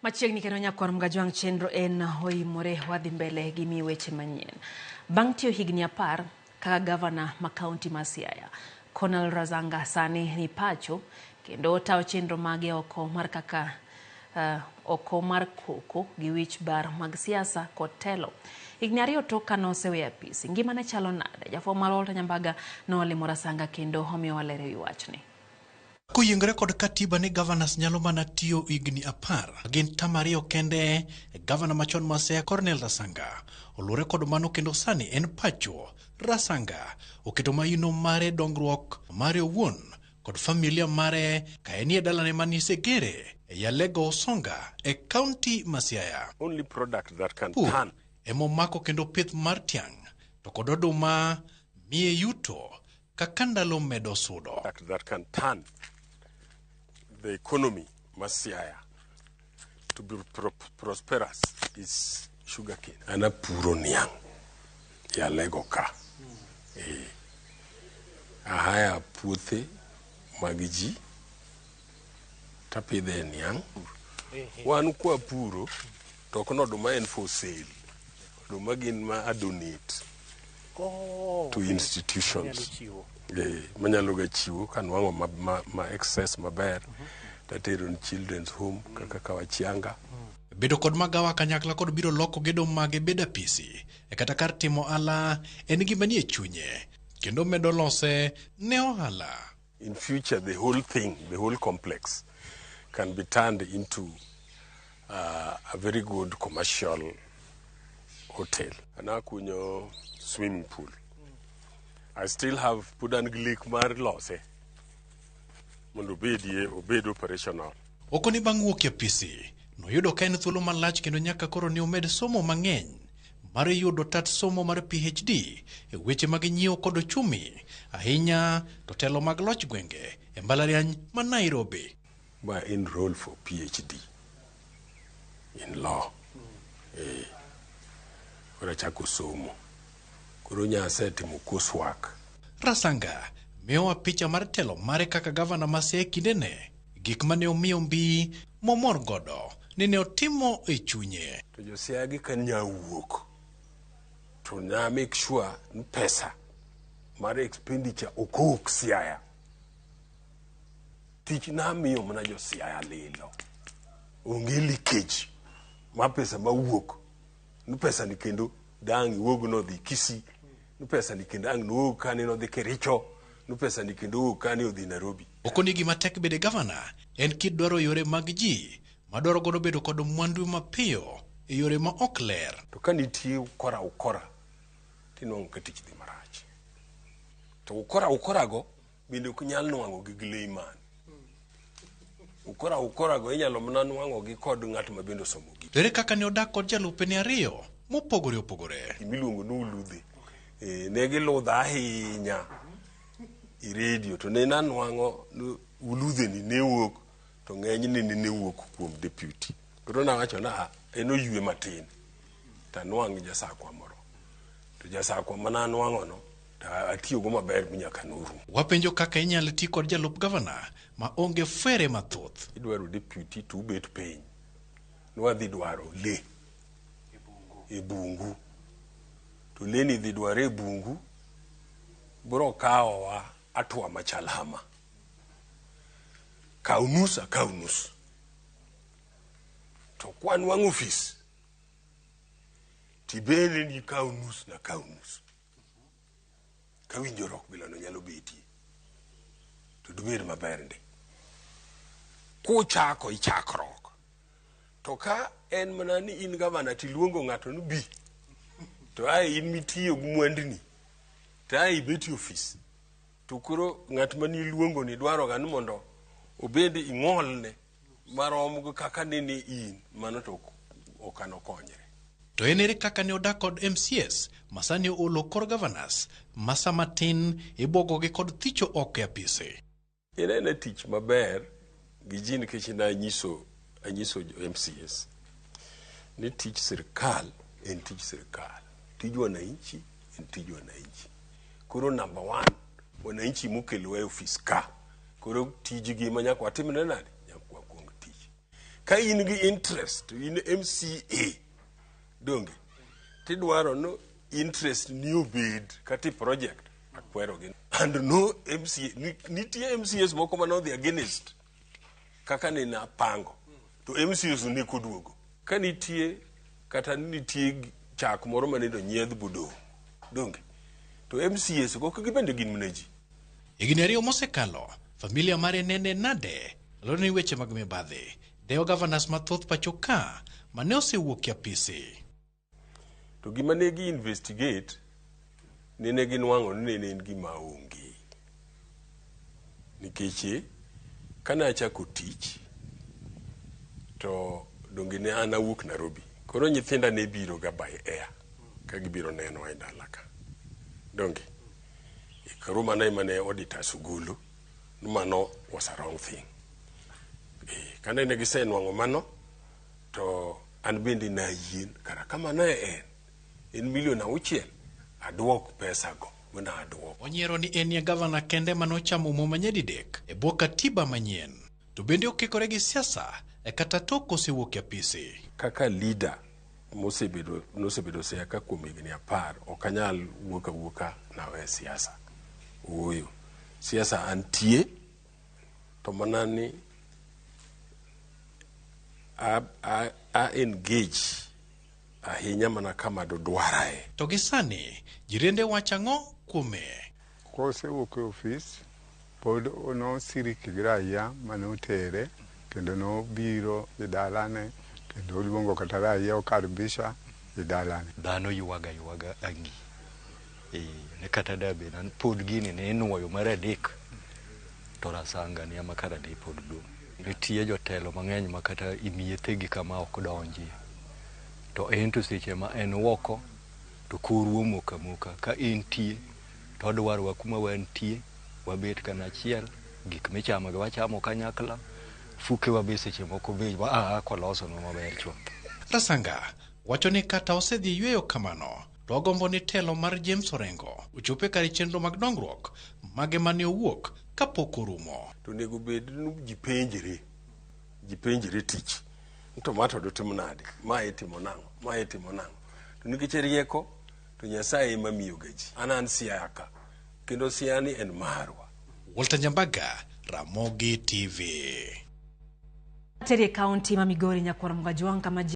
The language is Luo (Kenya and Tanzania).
Machiegni kendo nyakwar Mgajwang' chenro en hoimore wadhi mbele gi miyo weche manyien. Bang' tiyo higni 10 kaka gavana ma kaunti ma Siaya, Cornel Razanga sani ni pacho kendo tawo chenro mage oko mar koko gi wich bar mag siasa kod telo. Higni 2 tok kane oseweyo apis, ngimane chalo nade? Jafwambo mar Walter Nyambaga nolimo Razanga kendo omiyo walero wi wachni. Koyiengore kod katiba ni governors nyalo mana tiyo higni 10, gin tamariyo kende. Gavana machon ma Siaya Cornel Razanga olure kod mano kendo sani en pacho. Razanga oketo maino mare dongruok mare owuon kod familia mare ka enie dalane manie Segere e Alego Songa e kaunti ma Siaya. Only product that can turn emomako kendo pith mar tiang' to kod oduma miye yuto kaka ndalo medo sudo. that can turn the economy ma Siaya to be prosperous is sugarcane. Ana puro niang' ya Alego ka. Ahaya puothe mag ji tapidhe niang'. Wan kwa puro to ok oduma en for sale. Oduma gin ma donate to institutions. Manyalo ga chiwo kanwang'o ma excess maber tatero ni children's home kaka Kawachianga. Bedo kod magawa kanyakla kod biro loko gedo mage beda pisi e kata kar timo ala en gima nie chunye kendo medo lose ne ohala. In future the whole complex can be turned into a very good commercial hotel. Anakunyo swimming pool. I still have pudan glik mar lose mondo obed operational. Okoni bang' wuok e apisi noyudo ka en thuolo malach kendo nyaka koro ne omed somo mang'eny mar yudo tat somo mar PhD e weche mag nyiewo kod ochumi, ahinya to telo mag loch gwenge e mbalariany ma Nairobi. Ma enroll for PhD in law. Kora chako somo. Koro nyase timo coursework. Razanga miyowa picha mar telo mare kaka gavana ma Siaya kindene, gik mane omiyo mbi momor godo ne otimo e chunye. To jo Siaya gi kan nyawuok to na make sure ni pesa mar expenditure okok Siaya. Tich na miyo mana jo Siaya lilo. Onge leakage ma pesa mawuok. Ni pesa ni kendo dang' iwuog no dhi Kisii. Ni pesa ni kendo ang' nuwuog kane no dhi Kericho. Ni pesa ni kendo wuog kane odhi Nairobi. Okoni gima tek bede gavana en kidwaro yore mag ji madwaro godo bedo kod mwandu mapiyo e yore ma ok ler. To ka nitie ukora tinwang'o ka tich dhi marach. To ukora go bende ok nyal nwang'o gi Gleiman. Ukora go inyalo mana nwang'o gi kod ng'at ma bende osomo gi. Ere kaka ne odak kod jalupene ariyo mopogore opogore. Miluongo ni uludhe. Ne giludha ahinya i radio to ne nanwang'o uludhe ni ne wuok to ng'eny ne wuok kuom deputy. Koro nawacho na en oyue matin ta nwang' jasakwa moro. To jasakwa mana nwang'o no atiyo go maber nyaka noru. Wapenjo kaka inyalo ti kod jalup gavana ma onge fere mathoth. Idwaro deputy to ubet piny. Nwadhi dwaro le e bungu. To le ni dhi dwaro e bungu bro kaowa atwa machalama. Kaw nus. To kwan wang' ofis tibende ni kaw nus. Kawinjorok bila no nyalo betie. To dubed maber ndi. Kuchako ichakrok. To ka en mana ni in gavana tiluongo ng'ato ni bi. To ai in mitiyo gi mwandni. To ai beti ofis. To koro ng'at mani luongo ni dwaro ga ni mondo obed ing'olne marom go kaka nene in mano to okano konyre. To en ere kaka ne odak kod MCS masani olo kor governors masa matin ibogogi kod thicho ok e apise. En tich maber gi ji nikech na anyiso MCS ni tich sirkal en tich sirkal. Tij wananchi en tij wananchi. Koro number 1 wananchi mokelo e ofis ka. Koro tijgi ma nyaka watimne nade? Nyaka wakuong tich. ka in gi interest in MCA donge tidwaro no interest ni obed kati project akwero gi and no MCA nitie MCAs moko manodhi against kaka ni na pango to MCAs ne koduogo ka nitie kata nitie chak moro manindo nyiedh budo donge to MCAs go gibende gin mneji. Higni ariyo mosekalo, familia mare nene nade loni weche mag mibadhi deo governors mathoth pacho ka mane osewuok apisi. To gima ne gi investigate nene ginwang'o ni en gima onge nikech kana achako tich to donge ne an awuok Nairobi koro nyithinda ne biro ga by air ka gibiro neno e dala ka donge koro mane auditor sugulu mano was a wrong thing. Kane ne gisenwang'o mano to an bende na yien kara kama ne en milion 6 adwok pesa go mona adwok. Onyiero ni en ya gavana kende manochamo muma nyadidek e bwo katiba manyien to bende okikore gi siasa e kata tok osewuok apisi. Kaka leader nosebedo siaka kuom higni 10 ok anyal wuoka na we siasa. Oyo siasa antie to mana ni a engage ahinya mana kama dodwarae. To gisani jirende wachang'o kuome. Kosewuok e ofis pod ono sirik gi raia mane otere kendo no biro e dalane kendo luongo kata raia okaribisha e dalane. Dhano yuaga angi ne kata dabe nan pod gini ne nuoyo mar adek to Rasanga ni amakara ne pod do. Nitie jotelo mang'eny makata imiethegi kama ok donji to en to seche ma en woko to koruo muka ka entie to dwarwa kuma wantie wabet kana achiel gik michamo gi wachamo kanyakla fuke wabe seche moko be koloso no maber chuo. Rasanga wacho ni kata osedhi yweyo kamano to gombo ni telo mar James Orengo ochope kar chenro mag dongruok mage mane owuok kapok orumo. To nego bed jipenjre tich tomato do timo nade ma itimo nang'o to nikech rieko to Nyasaye ema miyo gaji an siaka kendo siani en marwa. Walter Nyambaga, Ramogi TV. Tere kaunti ma Migori nyakwara Mgajwang kama